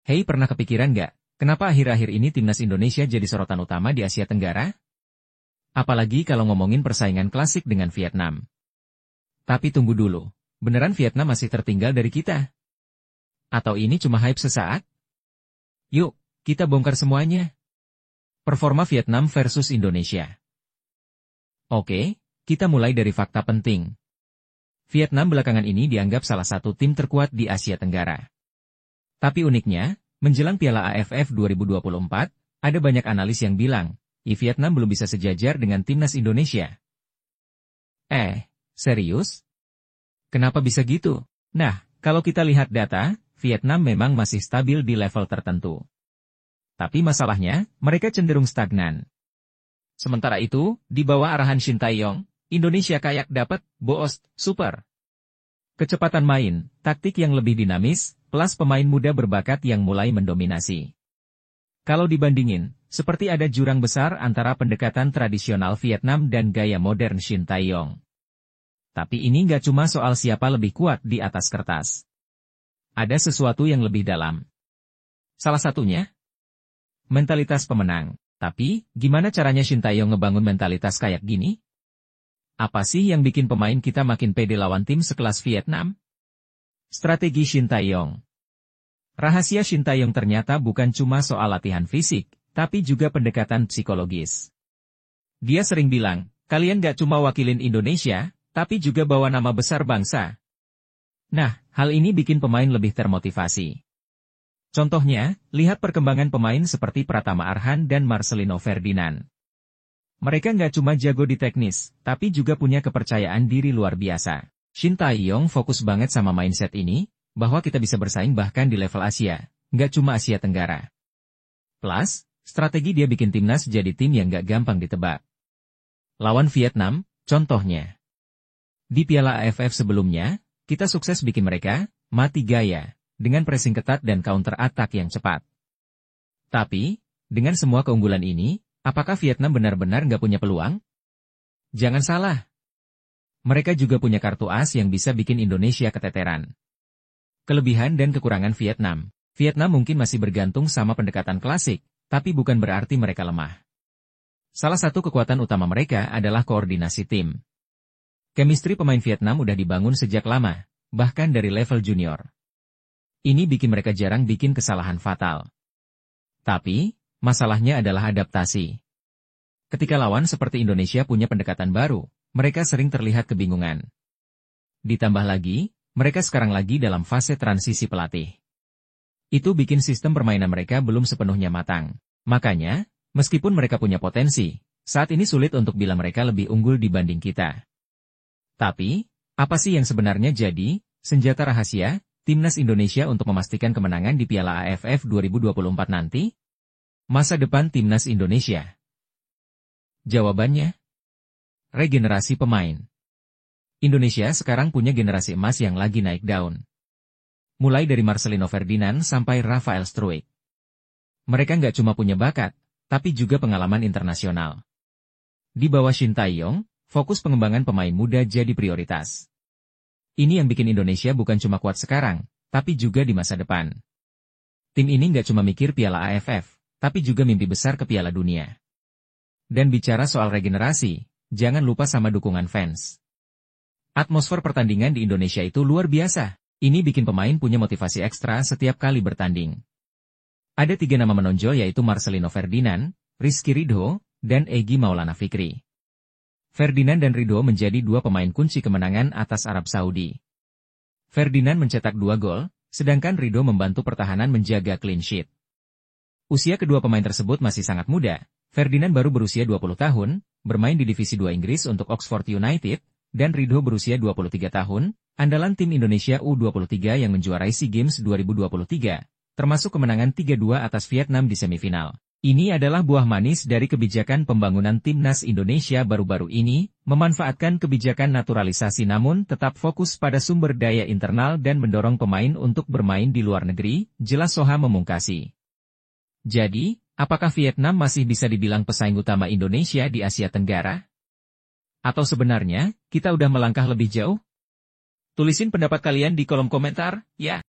Hei, pernah kepikiran nggak, kenapa akhir-akhir ini timnas Indonesia jadi sorotan utama di Asia Tenggara? Apalagi kalau ngomongin persaingan klasik dengan Vietnam. Tapi tunggu dulu, beneran Vietnam masih tertinggal dari kita? Atau ini cuma hype sesaat? Yuk, kita bongkar semuanya. Performa Vietnam versus Indonesia. Oke, kita mulai dari fakta penting. Vietnam belakangan ini dianggap salah satu tim terkuat di Asia Tenggara. Tapi uniknya, menjelang Piala AFF 2024, ada banyak analis yang bilang, Vietnam belum bisa sejajar dengan timnas Indonesia. Serius? Kenapa bisa gitu? Nah, kalau kita lihat data, Vietnam memang masih stabil di level tertentu. Tapi masalahnya, mereka cenderung stagnan. Sementara itu, di bawah arahan Shin Tae-yong, Indonesia kayak dapat boos super. Kecepatan main, taktik yang lebih dinamis, plus pemain muda berbakat yang mulai mendominasi. Kalau dibandingin, seperti ada jurang besar antara pendekatan tradisional Vietnam dan gaya modern Shin Tae-yong. Tapi ini nggak cuma soal siapa lebih kuat di atas kertas. Ada sesuatu yang lebih dalam. Salah satunya, mentalitas pemenang. Tapi, gimana caranya Shin Tae-yong ngebangun mentalitas kayak gini? Apa sih yang bikin pemain kita makin pede lawan tim sekelas Vietnam? Strategi Shin Tae-yong. Rahasia Shin Tae-yong ternyata bukan cuma soal latihan fisik, tapi juga pendekatan psikologis. Dia sering bilang, kalian gak cuma wakilin Indonesia, tapi juga bawa nama besar bangsa. Nah, hal ini bikin pemain lebih termotivasi. Contohnya, lihat perkembangan pemain seperti Pratama Arhan dan Marcelino Ferdinand. Mereka nggak cuma jago di teknis, tapi juga punya kepercayaan diri luar biasa. Shin Tae-yong fokus banget sama mindset ini, bahwa kita bisa bersaing bahkan di level Asia, nggak cuma Asia Tenggara. Plus, strategi dia bikin timnas jadi tim yang nggak gampang ditebak. Lawan Vietnam, contohnya. Di Piala AFF sebelumnya, kita sukses bikin mereka mati gaya, dengan pressing ketat dan counter attack yang cepat. Tapi, dengan semua keunggulan ini, apakah Vietnam benar-benar nggak punya peluang? Jangan salah. Mereka juga punya kartu as yang bisa bikin Indonesia keteteran. Kelebihan dan kekurangan Vietnam. Vietnam mungkin masih bergantung sama pendekatan klasik, tapi bukan berarti mereka lemah. Salah satu kekuatan utama mereka adalah koordinasi tim. Chemistry pemain Vietnam udah dibangun sejak lama, bahkan dari level junior. Ini bikin mereka jarang bikin kesalahan fatal. Tapi, masalahnya adalah adaptasi. Ketika lawan seperti Indonesia punya pendekatan baru, mereka sering terlihat kebingungan. Ditambah lagi, mereka sekarang lagi dalam fase transisi pelatih. Itu bikin sistem permainan mereka belum sepenuhnya matang. Makanya, meskipun mereka punya potensi, saat ini sulit untuk bilang mereka lebih unggul dibanding kita. Tapi, apa sih yang sebenarnya jadi senjata rahasia timnas Indonesia untuk memastikan kemenangan di Piala AFF 2024 nanti? Masa depan timnas Indonesia. Jawabannya, regenerasi pemain. Indonesia sekarang punya generasi emas yang lagi naik daun. Mulai dari Marcelino Ferdinand sampai Rafael Struijk. Mereka nggak cuma punya bakat, tapi juga pengalaman internasional. Di bawah Shin Tae-yong, fokus pengembangan pemain muda jadi prioritas. Ini yang bikin Indonesia bukan cuma kuat sekarang, tapi juga di masa depan. Tim ini nggak cuma mikir Piala AFF, tapi juga mimpi besar ke Piala Dunia. Dan bicara soal regenerasi, jangan lupa sama dukungan fans. Atmosfer pertandingan di Indonesia itu luar biasa. Ini bikin pemain punya motivasi ekstra setiap kali bertanding. Ada 3 nama menonjol yaitu Marcelino Ferdinand, Rizky Ridho, dan Egy Maulana Fikri. Ferdinand dan Ridho menjadi 2 pemain kunci kemenangan atas Arab Saudi. Ferdinand mencetak 2 gol, sedangkan Ridho membantu pertahanan menjaga clean sheet. Usia kedua pemain tersebut masih sangat muda. Ferdinand baru berusia 20 tahun, bermain di Divisi 2 Inggris untuk Oxford United, dan Ridho berusia 23 tahun, andalan tim Indonesia U23 yang menjuarai SEA Games 2023, termasuk kemenangan 3-2 atas Vietnam di semifinal. Ini adalah buah manis dari kebijakan pembangunan timnas Indonesia baru-baru ini, memanfaatkan kebijakan naturalisasi namun tetap fokus pada sumber daya internal dan mendorong pemain untuk bermain di luar negeri, jelas Soha memungkasi. Jadi, apakah Vietnam masih bisa dibilang pesaing utama Indonesia di Asia Tenggara? Atau sebenarnya, kita udah melangkah lebih jauh? Tulisin pendapat kalian di kolom komentar, ya.